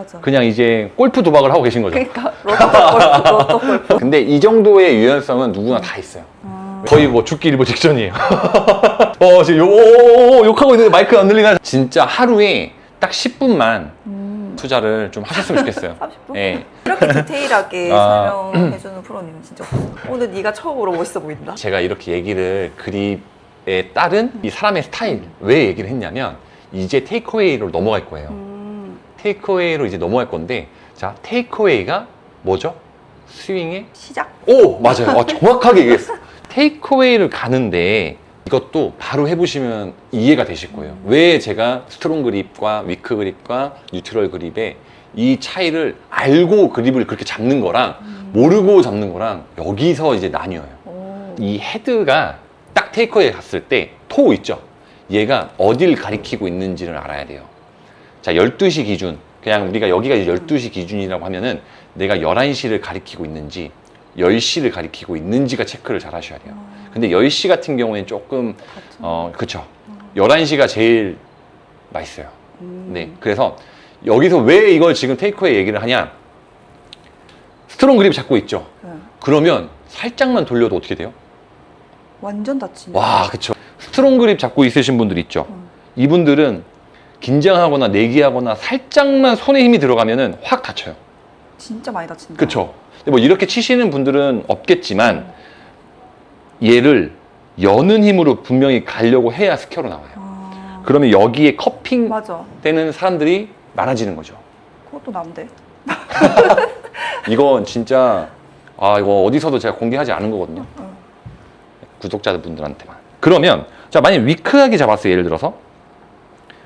맞아. 그냥 이제 골프 도박을 하고 계신 거죠. 그러니까 로또 골프. 근데 이 정도의 유연성은 누구나 다 있어요. 거의 뭐 죽기 일보 직전이에요. 지금 욕하고 있는데 마이크가 안 들리나? 진짜 하루에 딱 10분만 투자를 좀 하셨으면 좋겠어요. 30분? 네. 이렇게 디테일하게 아. 설명해주는 프로님은 진짜 없어. 오늘 네가 처음으로 멋있어 보인다. 제가 이렇게 얘기를 그립에 따른 이 사람의 스타일 왜 얘기를 했냐면 이제 테이크어웨이로 넘어갈 거예요. 테이크어웨이로 이제 넘어갈 건데 자 테이크어웨이가 뭐죠? 스윙의 시작? 오! 맞아요. 정확하게 얘기했어. 테이크어웨이를 가는데 이것도 바로 해보시면 이해가 되실 거예요. 왜 제가 스트롱 그립과 위크 그립과 뉴트럴 그립의 이 차이를 알고 그립을 그렇게 잡는 거랑 모르고 잡는 거랑 여기서 이제 나뉘어요. 이 헤드가 딱 테이크어웨이 갔을 때 토 있죠? 얘가 어딜 가리키고 있는지를 알아야 돼요. 자, 12시 기준. 그냥 우리가 여기가 이제 12시 기준이라고 하면은 내가 11시를 가리키고 있는지 10시를 가리키고 있는지가 체크를 잘 하셔야 돼요. 근데 10시 같은 경우에는 조금 그쵸. 11시가 제일 맛있어요. 네. 그래서 여기서 왜 이걸 지금 테이크어웨이 얘기를 하냐? 스트롱 그립 잡고 있죠. 그러면 살짝만 돌려도 어떻게 돼요? 완전 다치네. 와, 그쵸. 스트롱 그립 잡고 있으신 분들 있죠. 이분들은 긴장하거나 내기하거나 살짝만 손에 힘이 들어가면은 확 다쳐요. 진짜 많이 다친다. 그쵸. 근데 뭐 이렇게 치시는 분들은 없겠지만 얘를 여는 힘으로 분명히 가려고 해야 스퀘어로 나와요. 그러면 여기에 커핑 맞아. 되는 사람들이 많아지는 거죠. 그것도 난데. 이건 진짜 이거 어디서도 제가 공개하지 않은 거거든요. 구독자분들한테만. 그러면 자 만약 위크하게 잡았어요. 예를 들어서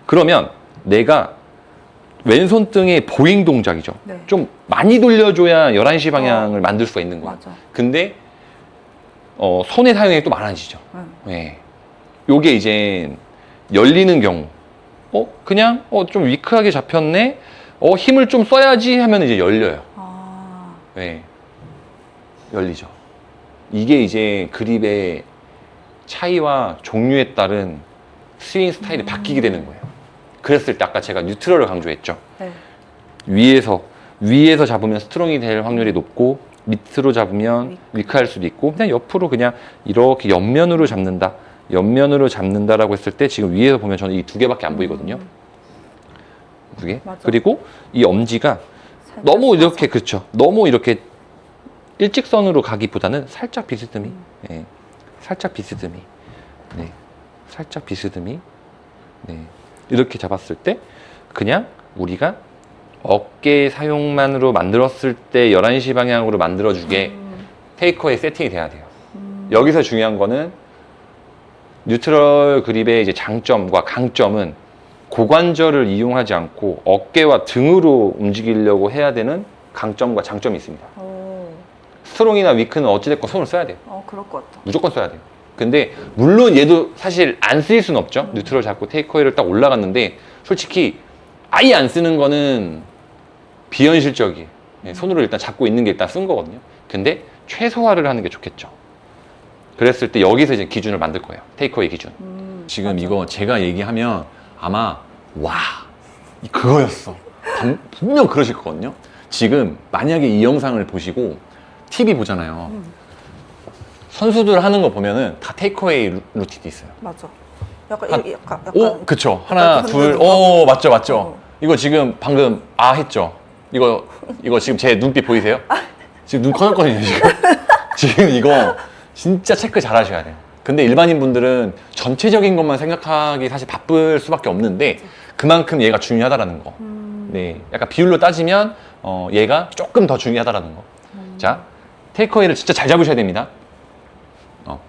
그러면 내가 왼손등의 보잉 동작이죠. 네. 좀 많이 돌려줘야 11시 방향을 만들 수가 있는 거야. 맞아. 근데 손의 사용이 또 많아지죠. 네. 요게 이제 열리는 경우 그냥 좀 위크하게 잡혔네. 힘을 좀 써야지 하면 이제 열려요. 네. 열리죠. 이게 이제 그립의 차이와 종류에 따른 스윙 스타일이 바뀌게 되는 거예요. 그랬을 때 아까 제가 뉴트럴을 강조했죠. 네. 위에서 잡으면 스트롱이 될 확률이 높고 밑으로 잡으면 위크할 수도 있고 그냥 옆으로 그냥 이렇게 옆면으로 잡는다라고 했을 때 지금 위에서 보면 저는 이 두 개밖에 안 보이거든요. 두 개. 맞아. 그리고 이 엄지가 너무 이렇게 그렇죠. 너무 이렇게 일직선으로 가기보다는 살짝 비스듬히, 네. 살짝 비스듬히, 네. 살짝 비스듬히, 네. 이렇게 잡았을 때 그냥 우리가 어깨 사용만으로 만들었을 때 11시 방향으로 만들어주게 테이커에 세팅이 돼야 돼요. 여기서 중요한 거는 뉴트럴 그립의 이제 장점과 강점은 고관절을 이용하지 않고 어깨와 등으로 움직이려고 해야 되는 강점과 장점이 있습니다. 스트롱이나 위크는 어찌됐건 손을 써야 돼요. 그럴 것 같아. 무조건 써야 돼요. 근데 물론 얘도 사실 안 쓰일 수는 없죠. 뉴트럴 잡고 테이크어웨이를 딱 올라갔는데 솔직히 아예 안 쓰는 거는 비현실적이에요. 손으로 일단 잡고 있는 게 일단 쓴 거거든요. 근데 최소화를 하는 게 좋겠죠. 그랬을 때 여기서 이제 기준을 만들 거예요. 테이크어웨이 기준. 지금 맞아. 이거 제가 얘기하면 아마 그거였어. 분명 그러실 거거든요. 지금 만약에 이 영상을 보시고 TV 보잖아요. 선수들 하는 거 보면은 다 테이크어웨이 루틴이 있어요. 맞아. 약간 그쵸. 하나, 둘, 맞죠. 이거 지금 방금 했죠. 이거 지금 제 눈빛 보이세요? 지금 눈 커졌거든요, 지금. 지금 이거 진짜 체크 잘 하셔야 돼요. 근데 일반인 분들은 전체적인 것만 생각하기 사실 바쁠 수밖에 없는데 그만큼 얘가 중요하다라는 거. 네. 약간 비율로 따지면 얘가 조금 더 중요하다라는 거. 자, 테이크어웨이를 진짜 잘 잡으셔야 됩니다.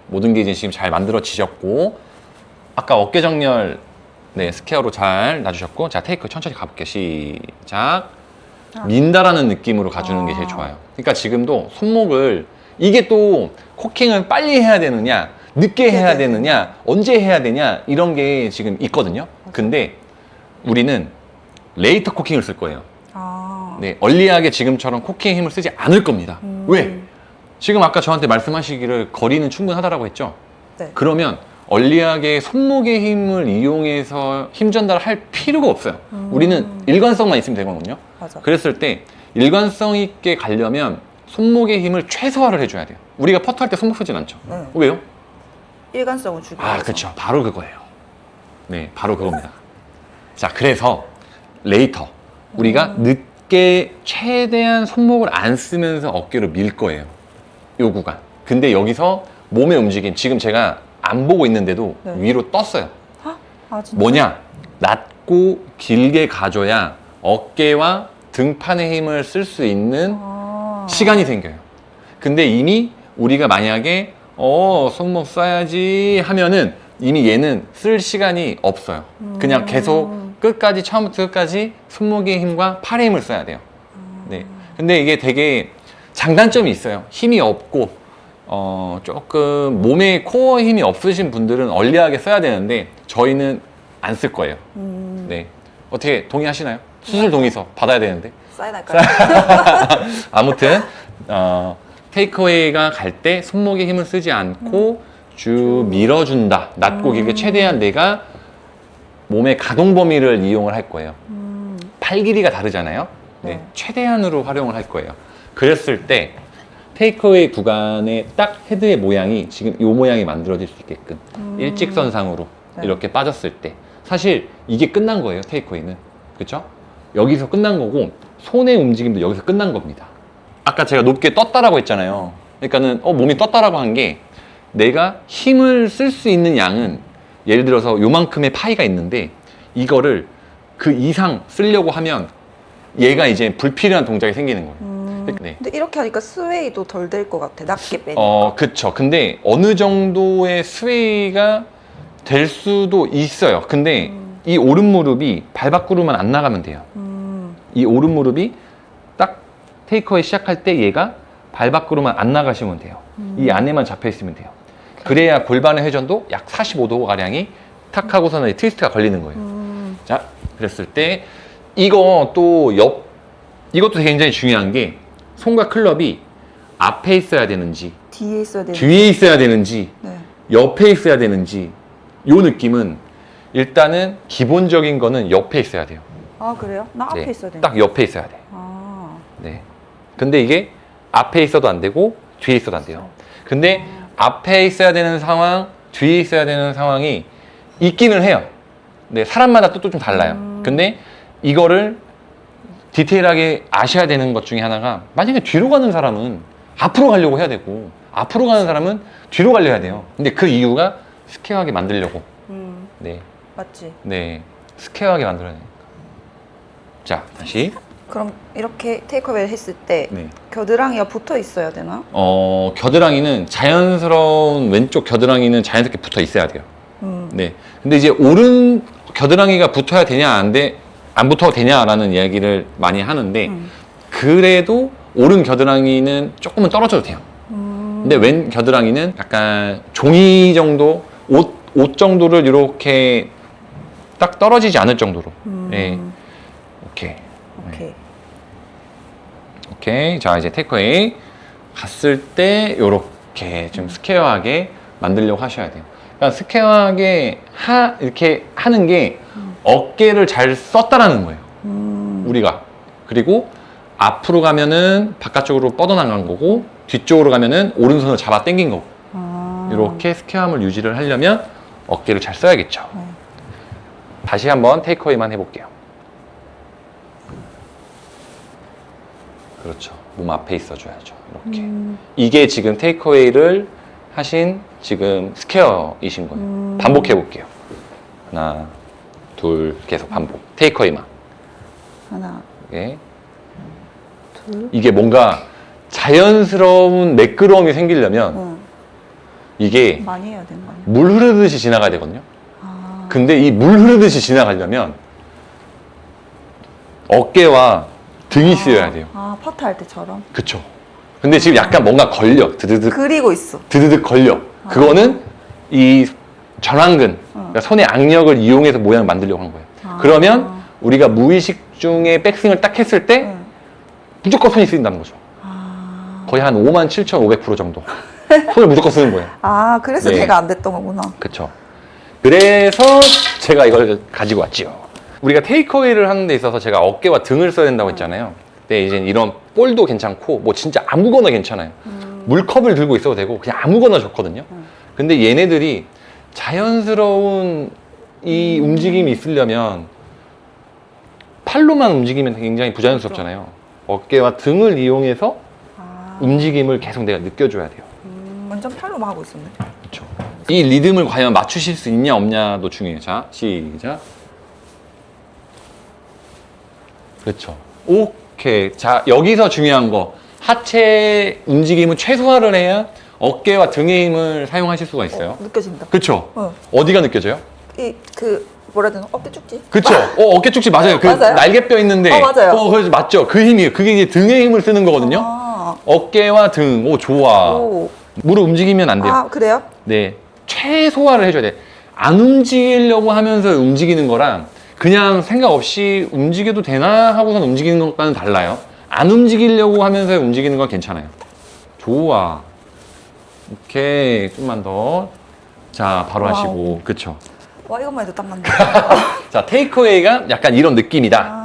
모든 게 이제 지금 잘 만들어지셨고 아까 어깨 정렬 스퀘어로 잘 놔주셨고 자 테이크 천천히 가볼게요. 시작. 민다라는 느낌으로 가주는 게 제일 좋아요. 그러니까 지금도 손목을 이게 또 코킹을 빨리 해야 되느냐 늦게 해야 되느냐 언제 해야 되냐 이런 게 지금 있거든요. 근데 우리는 레이터 코킹을 쓸 거예요. 네, 얼리하게 지금처럼 코킹 힘을 쓰지 않을 겁니다. 왜? 지금 아까 저한테 말씀하시기를 거리는 충분하다라고 했죠? 네. 그러면 얼리하게 손목의 힘을 이용해서 힘 전달할 필요가 없어요. 우리는 일관성만 있으면 되거든요. 맞아. 그랬을 때 일관성 있게 가려면 손목의 힘을 최소화를 해줘야 돼요. 우리가 퍼트할 때 손목 쓰진 않죠. 네. 왜요? 일관성을 주기 위해서. 그렇죠. 바로 그거예요. 네, 바로 그겁니다. 자, 그래서 레이터 우리가 늦게 최대한 손목을 안 쓰면서 어깨로 밀 거예요. 요 구간. 근데 여기서 몸의 움직임, 지금 제가 안 보고 있는데도 네. 위로 떴어요. 아, 진짜? 뭐냐? 낮고 길게 가져야 어깨와 등판의 힘을 쓸 수 있는 시간이 생겨요. 근데 이미 우리가 만약에 손목 써야지 하면은 이미 얘는 쓸 시간이 없어요. 그냥 계속 끝까지, 처음부터 끝까지 손목의 힘과 팔의 힘을 써야 돼요. 네. 근데 이게 되게 장단점이 있어요. 힘이 없고 조금 몸에 코어 힘이 없으신 분들은 얼리하게 써야 되는데 저희는 안 쓸 거예요. 네. 어떻게 동의하시나요? 수술 동의서 받아야 되는데. 사인할까요? 아무튼 테이크어웨이가 갈 때 손목에 힘을 쓰지 않고 쭉 밀어준다. 낮고 길게 최대한 내가 몸의 가동 범위를 이용을 할 거예요. 팔 길이가 다르잖아요. 네. 네. 최대한으로 활용을 할 거예요. 그랬을 때 테이크어웨이 구간의 딱 헤드의 모양이 지금 이 모양이 만들어질 수 있게끔 일직선상으로 네. 이렇게 빠졌을 때 사실 이게 끝난 거예요. 테이크어웨이는. 그렇죠? 여기서 끝난 거고 손의 움직임도 여기서 끝난 겁니다. 아까 제가 높게 떴다라고 했잖아요. 그러니까는 몸이 떴다라고 한 게 내가 힘을 쓸 수 있는 양은 예를 들어서 요만큼의 파이가 있는데 이거를 그 이상 쓰려고 하면 얘가 이제 불필요한 동작이 생기는 거예요. 네. 근데 이렇게 하니까 스웨이도 덜 될 것 같아. 낮게 빼니까. 그쵸. 근데 어느 정도의 스웨이가 될 수도 있어요. 근데 이 오른 무릎이 발 밖으로만 안 나가면 돼요. 이 오른 무릎이 딱 테이크어웨이 시작할 때 얘가 발 밖으로만 안 나가시면 돼요. 이 안에만 잡혀 있으면 돼요. 그래야 골반의 회전도 약 45도 가량이 탁 하고서는 트위스트가 걸리는 거예요. 자, 그랬을 때 이거 또 이것도 굉장히 중요한 게 손과 클럽이 앞에 있어야 되는지 뒤에 있어야 되는. 뒤에 있어야 되는지 네. 옆에 있어야 되는지 요 느낌은 일단은 기본적인 거는 옆에 있어야 돼요. 아, 그래요? 나 앞에 네, 있어야 되는. 딱 옆에 있어야 돼. 아. 네. 근데 이게 앞에 있어도 안 되고 뒤에 있어도 안 돼요. 근데 앞에 있어야 되는 상황, 뒤에 있어야 되는 상황이 있기는 해요. 네, 사람마다 또 좀 달라요. 근데 이거를 디테일하게 아셔야 되는 것 중에 하나가 만약에 뒤로 가는 사람은 앞으로 가려고 해야 되고 앞으로 가는 사람은 뒤로 가려야 돼요. 근데 그 이유가 스퀘어하게 만들려고. 네, 맞지. 네, 스퀘어하게 만들어야 되니까. 자, 다시. 그럼 이렇게 테이크어웨이 했을 때 네. 겨드랑이가 붙어 있어야 되나? 겨드랑이는 자연스러운 왼쪽 겨드랑이는 자연스럽게 붙어 있어야 돼요. 네. 근데 이제 오른 겨드랑이가 붙어야 되냐 안 붙어도 되냐라는 이야기를 많이 하는데 그래도 오른 겨드랑이는 조금은 떨어져도 돼요. 근데 왼 겨드랑이는 약간 종이 정도 옷 정도를 이렇게 딱 떨어지지 않을 정도로. 네. 오케이. 오케이. 오케이. 자, 이제 테이크어웨이 갔을 때 요렇게 좀 스퀘어하게 만들려고 하셔야 돼요. 그러니까 스퀘어하게 이렇게 하는 게 어깨를 잘 썼다라는 거예요. 우리가. 그리고 앞으로 가면은 바깥쪽으로 뻗어나간 거고 뒤쪽으로 가면은 오른손을 잡아 당긴 거고. 이렇게 스퀘어함을 유지를 하려면 어깨를 잘 써야겠죠. 다시 한번 테이크어웨이만 해볼게요. 그렇죠. 몸 앞에 있어줘야죠. 이렇게. 이게 지금 테이크어웨이를 하신 지금 스퀘어이신 거예요. 반복해 볼게요. 하나, 둘, 계속 반복. 테이크어웨이만. 하나, 예. 둘. 이게 뭔가 자연스러운 매끄러움이 생기려면 이게 많이 해야 되는 거 아니야? 물 흐르듯이 지나가야 되거든요. 아. 근데 이 물 흐르듯이 지나가려면 어깨와 등이 쓰여야 돼요. 아, 퍼트 할 때처럼? 그쵸. 근데 지금 약간 뭔가 걸려. 드드득. 그리고 있어. 드드득 걸려. 그거는 이 전완근, 그러니까 손의 악력을 이용해서 모양을 만들려고 한 거예요. 그러면 우리가 무의식 중에 백스윙을 딱 했을 때 무조건 손이 쓰인다는 거죠. 거의 한 57,500% 정도. 손을 무조건 쓰는 거예요. 아, 그래서 네. 걔가 안 됐던 거구나. 그쵸. 그래서 제가 이걸 가지고 왔지요. 우리가 테이크어웨이를 하는 데 있어서 제가 어깨와 등을 써야 된다고 했잖아요. 근데 이제 이런 볼도 괜찮고 뭐 진짜 아무거나 괜찮아요. 물컵을 들고 있어도 되고 그냥 아무거나 좋거든요. 근데 얘네들이 자연스러운 이 움직임이 있으려면 팔로만 움직이면 굉장히 부자연스럽잖아요. 어깨와 등을 이용해서 움직임을 계속 내가 느껴줘야 돼요. 완전 팔로만 하고 있었네. 그렇죠. 이 리듬을 과연 맞추실 수 있냐 없냐도 중요해요. 자, 시작. 그렇죠. 오케이. 자, 여기서 중요한 거. 하체 움직임을 최소화를 해야 어깨와 등의 힘을 사용하실 수가 있어요. 느껴진다. 그렇죠. 어. 어디가 느껴져요? 뭐라 해야 되나? 어깨 쭉지? 그쵸? 어깨 쭉지 맞아요. 그 맞아요? 날개뼈 있는데. 맞아요. 그래서 맞죠? 그 힘이에요. 그게 이제 등의 힘을 쓰는 거거든요. 아, 어깨와 등. 오, 좋아. 오. 무릎 움직이면 안 돼요. 아, 그래요? 네. 최소화를 해줘야 돼. 안 움직이려고 하면서 움직이는 거랑 그냥 생각 없이 움직여도 되나 하고선 움직이는 것과는 달라요. 안 움직이려고 하면서 움직이는 건 괜찮아요. 좋아. 오케이. 좀만 더. 자, 바로 와우. 하시고. 그쵸? 와, 이것만 해도 땀 난다. 자, 테이크어웨이가 약간 이런 느낌이다.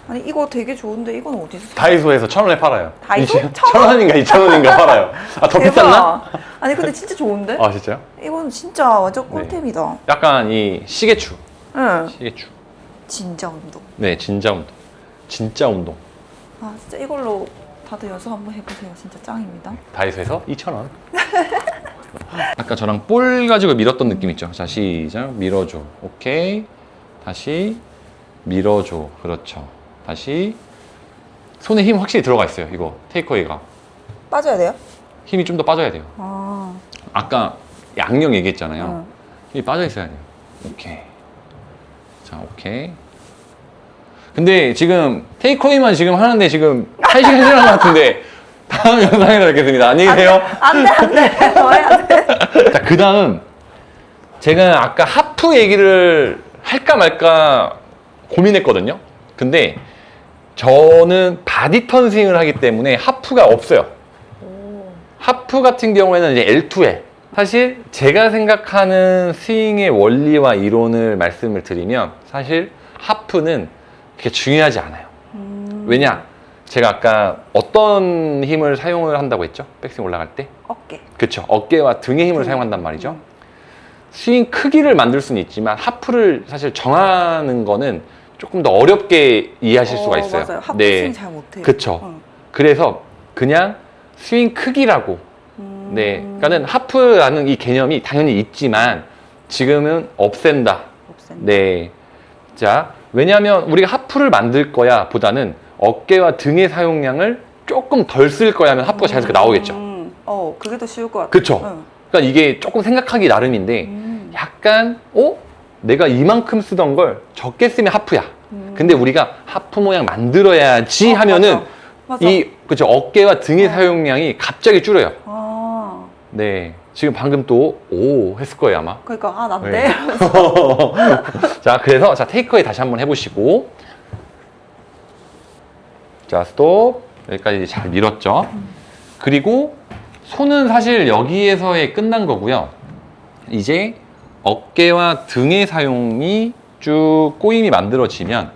아니, 이거 되게 좋은데 이건 어디서 사? 다이소에서 1,000원에 팔아요. 다이소? 1,000원인가 2,000원인가 팔아요. 아, 더 대박. 비쌌나? 아니, 근데 진짜 좋은데? 아, 진짜요? 이건 진짜 완전 꿀템이다. 약간 이 시계추. 응. 시계추. 진짜 운동. 네, 진짜 운동. 진짜 운동. 아, 진짜 이걸로 다들 연습 한번 해보세요. 진짜 짱입니다. 다이소에서 2,000원. 아까 저랑 볼 가지고 밀었던 느낌 있죠? 자, 시작. 밀어줘. 오케이. 다시 밀어줘. 그렇죠. 다시. 손에 힘 확실히 들어가 있어요. 이거 테이크어웨이가. 빠져야 돼요? 힘이 좀 더 빠져야 돼요. 아, 아까 양력 얘기했잖아요. 응. 힘이 빠져 있어야 돼요. 오케이. 자, 오케이. 근데 지금 테이크어웨이만 지금 하는데 지금 1시간 지난 것 같은데 다음 영상에서 뵙겠습니다. 안녕히 계세요. 안 돼, 안 돼. 더 해야 돼. 자, 그 다음 제가 아까 하프 얘기를 할까 말까 고민했거든요. 근데 저는 바디턴 스윙을 하기 때문에 하프가 없어요. 하프 같은 경우에는 이제 L2L. 사실 제가 생각하는 스윙의 원리와 이론을 말씀을 드리면 사실 하프는 그렇게 중요하지 않아요. 왜냐? 제가 아까 어떤 힘을 사용을 한다고 했죠? 백스윙 올라갈 때? 어깨. 그쵸. 어깨와 등의 힘을 사용한단 말이죠. 스윙 크기를 만들 수는 있지만 하프를 사실 정하는 거는 조금 더 어렵게 이해하실 수가 있어요. 맞아요. 하프 네. 스윙 잘 못해요. 그쵸. 응. 그래서 그냥 스윙 크기라고. 네. 그러니까는 하프라는 이 개념이 당연히 있지만 지금은 없앤다. 없앤다. 네. 자, 왜냐하면 우리가 하프를 만들 거야 보다는 어깨와 등의 사용량을 조금 덜 쓸 거야 하면 하프가 자연스럽게 나오겠죠. 그게 더 쉬울 것 같아. 그쵸. 응. 그러니까 이게 조금 생각하기 나름인데 약간 내가 이만큼 쓰던 걸 적게 쓰면 하프야. 근데 우리가 하프 모양 만들어야지 하면은 맞아. 그쵸, 어깨와 등의 사용량이 갑자기 줄어요. 아, 네. 지금 방금 또 오 했을 거예요 아마. 그러니까 난데. 네. 자, 그래서 자 테이크어웨이 다시 한번 해보시고, 자 스톱. 여기까지 이제 잘 밀었죠. 그리고 손은 사실 여기에서의 끝난 거고요. 이제 어깨와 등의 사용이 쭉 꼬임이 만들어지면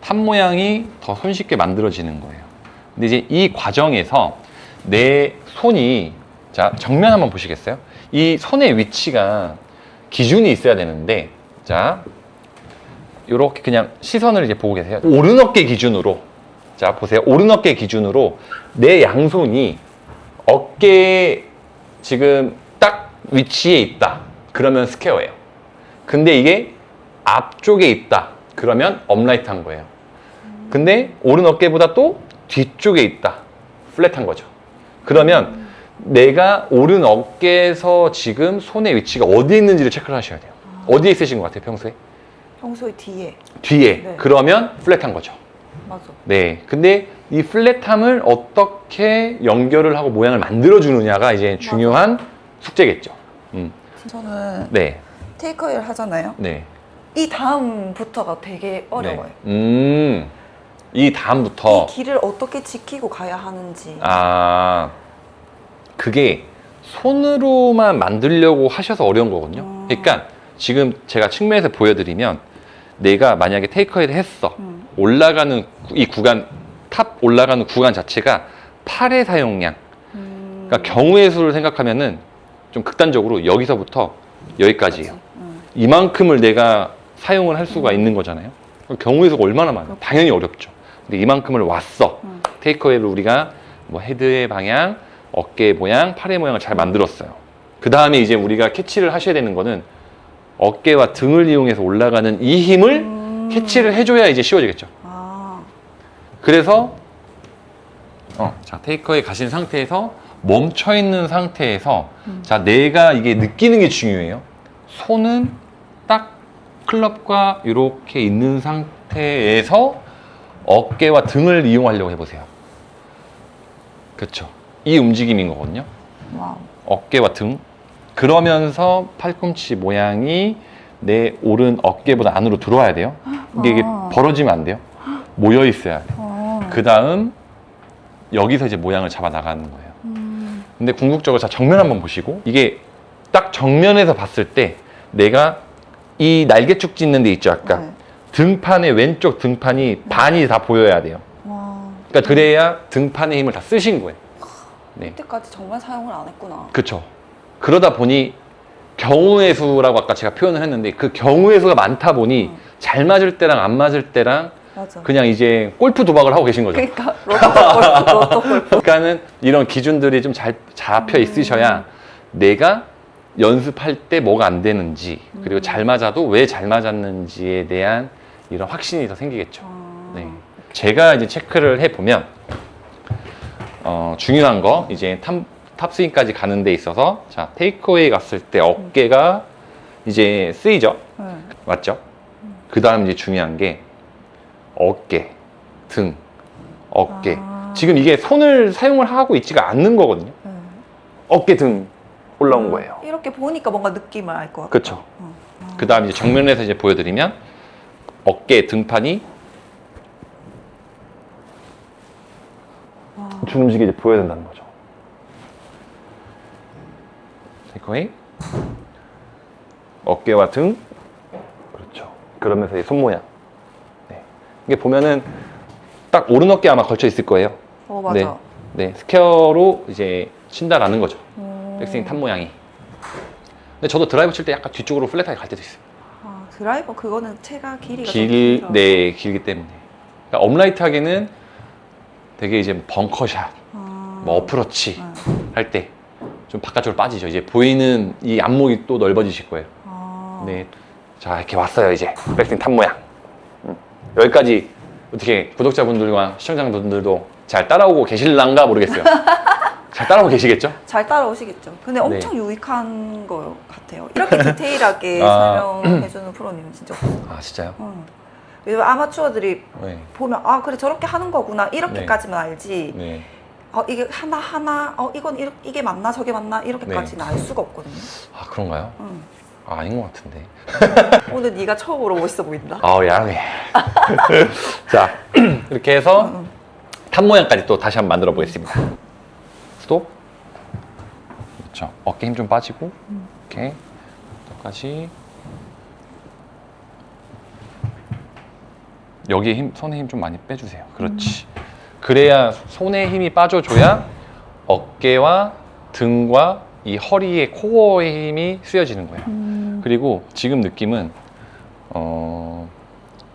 탑 모양이 더 손쉽게 만들어지는 거예요. 근데 이제 이 과정에서 내 손이, 자 정면 한번 보시겠어요? 이 손의 위치가 기준이 있어야 되는데, 자 이렇게 그냥 시선을 이제 보고 계세요. 오른 어깨 기준으로, 자 보세요. 오른 어깨 기준으로 내 양손이 어깨에 지금 딱 위치에 있다. 그러면 스퀘어예요. 근데 이게 앞쪽에 있다. 그러면 업라이트한 거예요. 근데 오른 어깨보다 또 뒤쪽에 있다. 플랫한 거죠. 그러면 내가 오른 어깨에서 지금 손의 위치가 어디에 있는지를 체크를 하셔야 돼요. 어디에 있으신 것 같아요, 평소에? 평소에 뒤에. 뒤에. 네. 그러면 플랫한 거죠. 맞아. 네. 근데 이 플랫함을 어떻게 연결을 하고 모양을 만들어 주느냐가 이제 중요한 숙제겠죠. 저는 네. 테이크어웨이를 하잖아요. 네. 이 다음부터가 되게 어려워요. 네. 이 다음부터. 이 길을 어떻게 지키고 가야 하는지. 그게 손으로만 만들려고 하셔서 어려운 거거든요. 그러니까 지금 제가 측면에서 보여드리면 내가 만약에 테이크어웨이를 했어. 올라가는 이 구간, 탑 올라가는 구간 자체가 8의 사용량. 그러니까 경우의 수를 생각하면은 좀 극단적으로 여기서부터 여기까지예요. 이만큼을 내가 사용을 할 수가 있는 거잖아요. 경우의 수가 얼마나 많아요? 당연히 어렵죠. 근데 이만큼을 왔어. 테이크어웨이를 우리가 뭐 헤드의 방향, 어깨의 모양, 팔의 모양을 잘 만들었어요. 그 다음에 이제 우리가 캐치를 하셔야 되는 거는 어깨와 등을 이용해서 올라가는 이 힘을 캐치를 해줘야 이제 쉬워지겠죠. 그래서 자, 테이크어웨이 가신 상태에서 멈춰 있는 상태에서 자, 내가 이게 느끼는 게 중요해요. 손은 딱 클럽과 이렇게 있는 상태에서 어깨와 등을 이용하려고 해보세요. 그렇죠. 이 움직임인 거거든요. 와우. 어깨와 등. 그러면서 팔꿈치 모양이 내 오른 어깨보다 안으로 들어와야 돼요. 이게 벌어지면 안 돼요. 모여 있어야 돼요. 그 다음 여기서 이제 모양을 잡아 나가는 거예요. 근데 궁극적으로 자, 정면 한번 보시고 이게 딱 정면에서 봤을 때 내가 이 날개축 찢는 데 있죠, 아까. 네. 등판의 왼쪽 등판이 반이 다 보여야 돼요. 와. 그러니까 그래야 등판의 힘을 다 쓰신 거예요. 네. 이때까지 정말 사용을 안 했구나. 그렇죠. 그러다 보니 경우의 수라고 아까 제가 표현을 했는데 그 경우의 수가 많다 보니 잘 맞을 때랑 안 맞을 때랑 맞아. 그냥 이제 골프 도박을 하고 계신 거죠. 그러니까 로또 골프. 그러니까는 이런 기준들이 좀 잘 잡혀 있으셔야 내가 연습할 때 뭐가 안 되는지 그리고 잘 맞아도 왜 잘 맞았는지에 대한 이런 확신이 더 생기겠죠. 네. 제가 이제 체크를 해보면 중요한 거 이제 탑스윙까지 가는 데 있어서 자, 테이크어웨이 갔을 때 어깨가 이제 쓰이죠. 맞죠? 그 다음 이제 중요한 게 어깨, 등, 어깨. 지금 이게 손을 사용을 하고 있지가 않는 거거든요. 어깨, 등 올라온 거예요. 이렇게 보니까 뭔가 느낌을 알 것 같아. 그렇죠. 그 다음 이제 정면에서 이제 보여드리면 어깨 등판이 줄 움직이 이제 보여야 된다는 거죠. 테이크어웨이, 어깨와 등, 그렇죠. 그러면서 이 손 모양. 네. 이게 보면은 딱 오른 어깨 아마 걸쳐 있을 거예요. 맞아. 네, 네. 스퀘어로 이제 친다라는 거죠. 백스윙 탑 모양이. 근데 저도 드라이브 칠 때 약간 뒤쪽으로 플랫하게 갈 때도 있어요. 드라이버 그거는 체가 길이가 좀 길어. 네, 길기 때문에. 그러니까 업라이트하게는 되게 이제 벙커샷, 뭐 어프로치 할 때 좀 바깥쪽으로 빠지죠. 이제 보이는 이 안목이 또 넓어지실 거예요. 네, 자 이렇게 왔어요. 이제 백스윙 탑 모양. 여기까지 어떻게 구독자분들과 시청자분들도 잘 따라오고 계실란가 모르겠어요. 잘 따라오고 계시겠죠? 잘 따라오시겠죠. 근데 엄청 유익한 거 같아요. 이렇게 디테일하게 설명해주는 프로님은 진짜 없어요. 아 진짜요? 왜냐면 아마추어들이 네. 보면 그래 저렇게 하는 거구나 이렇게까지만 알지. 네. 이게 하나 이건 이게 맞나 저게 맞나 이렇게까지는 알 수가 없거든요. 아 그런가요? 아닌 것 같은데. 오늘 네가 처음으로 멋있어 보인다. 양해. 자 이렇게 해서 탑 모양까지 또 다시 한번 만들어 보겠습니다. 스톱. 그렇죠. 어깨 힘 좀 빠지고. 이렇게 여기까지. 여기에 힘, 손에 힘 좀 많이 빼주세요. 그렇지. 그래야 손에 힘이 빠져줘야 어깨와 등과 이 허리의 코어의 힘이 쓰여지는 거예요. 그리고 지금 느낌은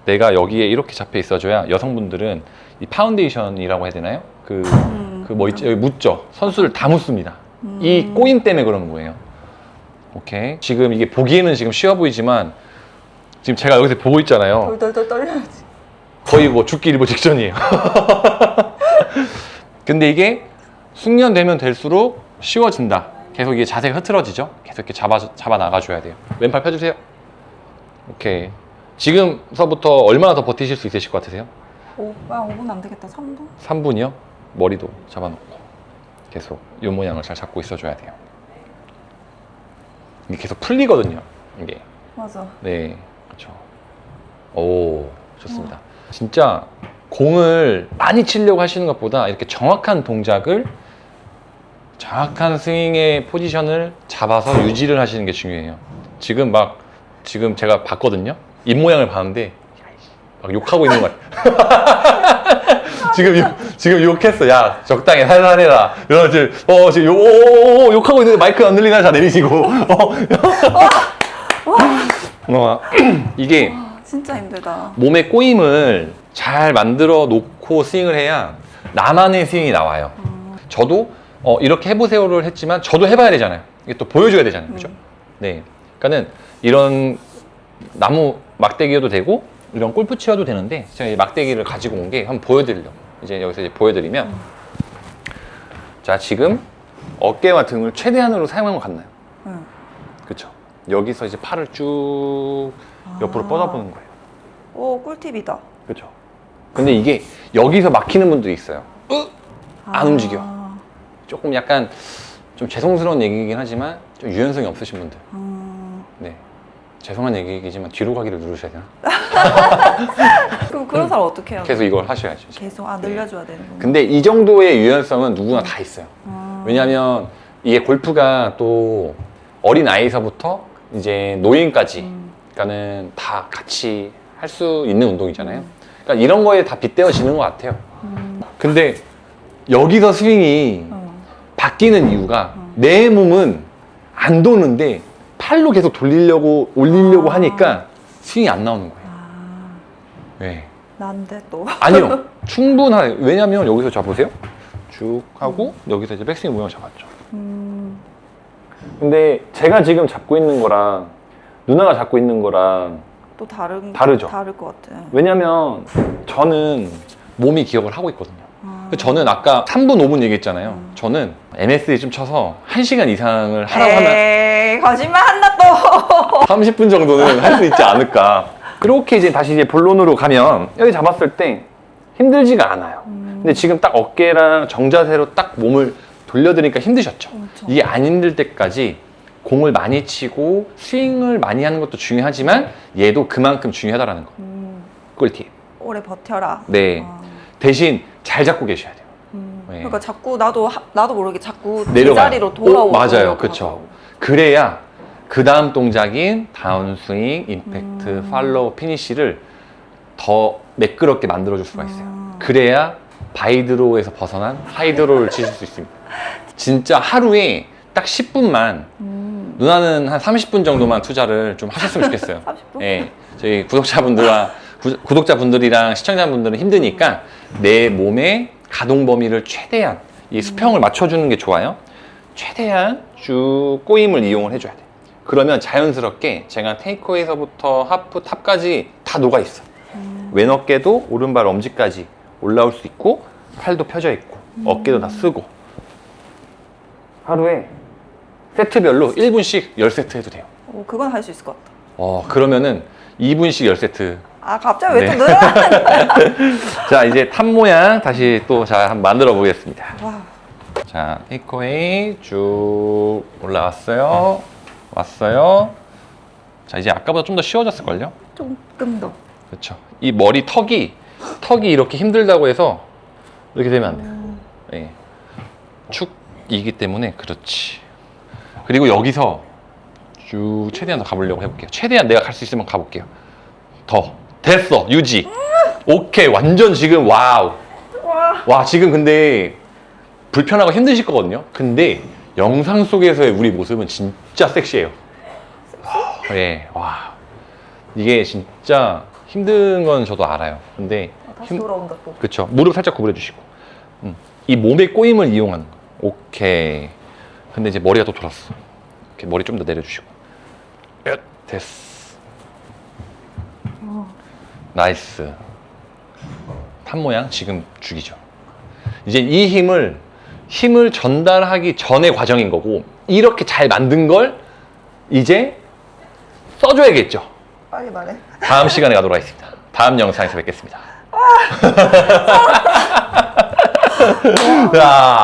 내가 여기에 이렇게 잡혀 있어줘야 여성분들은 이 파운데이션이라고 해야 되나요? 그 뭐 있죠? 여기 묻죠? 선수를 다 묻습니다. 이 꼬임 때문에 그러는 거예요. 오케이. 지금 이게 보기에는 지금 쉬워 보이지만 지금 제가 여기서 보고 있잖아요. 덜덜덜 떨려야지. 거의 뭐 죽기 일보 직전이에요. 근데 이게 숙련되면 될수록 쉬워진다. 계속 이게 자세가 흐트러지죠. 계속 이렇게 잡아 나가줘야 돼요. 왼팔 펴주세요. 오케이. 지금서부터 얼마나 더 버티실 수 있으실 것 같으세요? 5분 안 되겠다. 3분? 3분이요? 머리도 잡아놓고 계속 이 모양을 잘 잡고 있어줘야 돼요. 이게 계속 풀리거든요. 이게. 맞아. 네, 그렇죠. 오, 좋습니다. 진짜 공을 많이 치려고 하시는 것보다 이렇게 정확한 동작을 정확한 스윙의 포지션을 잡아서 유지를 하시는 게 중요해요. 지금 막 지금 제가 봤거든요. 입 모양을 봤는데 막 욕하고 있는 것 같아요. 지금 욕했어. 야, 적당히 살살해라. 이러지. 지금 욕하고 있는데 마이크 안 들리나? 자, 내리시고. 이게 진짜 힘들다. 몸의 꼬임을 잘 만들어 놓고 스윙을 해야 나만의 스윙이 나와요. 저도 이렇게 해보세요를 했지만 저도 해봐야 되잖아요. 이게 또 보여줘야 되잖아요. 그죠? 네. 그러니까는 이런 나무 막대기여도 되고 이런 골프 치어도 되는데 제가 이 막대기를 가지고 온 게 한번 보여드리려고. 이제 여기서 이제 보여드리면 자, 지금 어깨와 등을 최대한으로 사용한 것 같나요? 그렇죠. 여기서 이제 팔을 쭉 옆으로 뻗어보는 거예요. 오, 꿀팁이다. 그렇죠. 근데 이게 여기서 막히는 분도 있어요. 안 움직여. 조금 약간 좀 죄송스러운 얘기이긴 하지만 좀 유연성이 없으신 분들. 네. 죄송한 얘기이지만 뒤로 가기를 누르셔야 되나? 그럼 그런 사람 어떻게 해요? 계속 이걸 하셔야죠. 계속 늘려줘야 되는 건가? 근데 이 정도의 유연성은 누구나 다 있어요. 왜냐하면 이게 골프가 또 어린 아이서부터 이제 노인까지, 그러니까는 다 같이 할 수 있는 운동이잖아요. 그러니까 이런 거에 다 빗대어지는 것 같아요. 근데 여기서 스윙이 바뀌는 이유가 내 몸은 안 도는데 팔로 계속 올리려고 하니까 스윙이 안 나오는 거예요. 네. 난데 또. 아니요. 충분해요. 왜냐면 여기서 잡으세요. 쭉 하고 여기서 이제 백스윙 모양 잡았죠. 근데 제가 지금 잡고 있는 거랑 누나가 잡고 있는 거랑 또 다르죠. 다를 것 같아. 왜냐면 저는 몸이 기억을 하고 있거든요. 저는 아까 3분, 5분 얘기했잖아요. 저는 MSD 좀 쳐서 1시간 이상을 하라고 하면 에이, 거짓말 한다 또. 30분 정도는 할 수 있지 않을까. 그렇게 이제 다시 이제 본론으로 가면 여기 잡았을 때 힘들지가 않아요. 근데 지금 딱 어깨랑 정자세로 딱 몸을 돌려드니까 힘드셨죠. 그렇죠. 이게 안 힘들 때까지 공을 많이 치고 스윙을 많이 하는 것도 중요하지만 얘도 그만큼 중요하다라는 거. 꿀팁. 오래 버텨라. 네. 대신 잘 잡고 계셔야 돼요. 네. 그러니까 자꾸 나도 모르게 자꾸 내려가요. 제자리로 돌아오고. 맞아요. 그렇죠. 그래야 그 다음 동작인 다운스윙, 임팩트, 팔로우, 피니쉬를 더 매끄럽게 만들어줄 수가 있어요. 그래야 바이드로우에서 벗어난 하이드로우를 치실 수 있습니다. 진짜 하루에 딱 10분만 누나는 한 30분 정도만 투자를 좀 하셨으면 좋겠어요. 30분? 네, 저희 구독자분들이랑 시청자분들은 힘드니까 내 몸의 가동 범위를 최대한 이 수평을 맞춰주는 게 좋아요. 최대한 쭉 꼬임을 이용을 해줘야 돼. 그러면 자연스럽게 제가 테이크어웨이서부터 하프, 탑까지 다 녹아있어. 왼 어깨도 오른발 엄지까지 올라올 수 있고 팔도 펴져 있고 어깨도 다 쓰고 하루에 세트별로 1분씩 10세트 해도 돼요. 오, 그건 할 수 있을 것 같다. 그러면은 2분씩 10세트. 아, 갑자기 왜 또 네. 늘어나는 자, 이제 탑 모양 다시 또 한번 만들어 보겠습니다. 와, 자, 테이크어웨이 쭉 올라왔어요. 왔어요. 자, 이제 아까보다 좀 더 쉬워졌을걸요? 조금 더. 그렇죠. 이 머리 턱이 이렇게 힘들다고 해서 이렇게 되면 안 돼요. 네. 축이기 때문에 그렇지. 그리고 여기서 쭉 최대한 더 가보려고 해볼게요. 최대한 내가 갈 수 있으면 가볼게요. 더. 됐어. 유지. 오케이. 완전 지금 와우. 와, 지금 근데 불편하고 힘드실 거거든요. 근데 영상 속에서의 우리 모습은 진짜 섹시해요. 네. 와. 이게 진짜 힘든 건 저도 알아요. 근데 다시 돌아온다 또. 그렇죠. 무릎 살짝 구부려 주시고. 이 몸의 꼬임을 이용하는 거. 오케이. 근데 이제 머리가 또 돌았어. 이렇게 머리 좀 더 내려주시고. 됐어. 나이스. 탑 모양 지금 죽이죠. 이제 이 힘을 전달하기 전의 과정인 거고 이렇게 잘 만든 걸 이제 써줘야겠죠. 빨리 말해. 다음 시간에 가도록 하겠습니다. 다음 영상에서 뵙겠습니다. 자.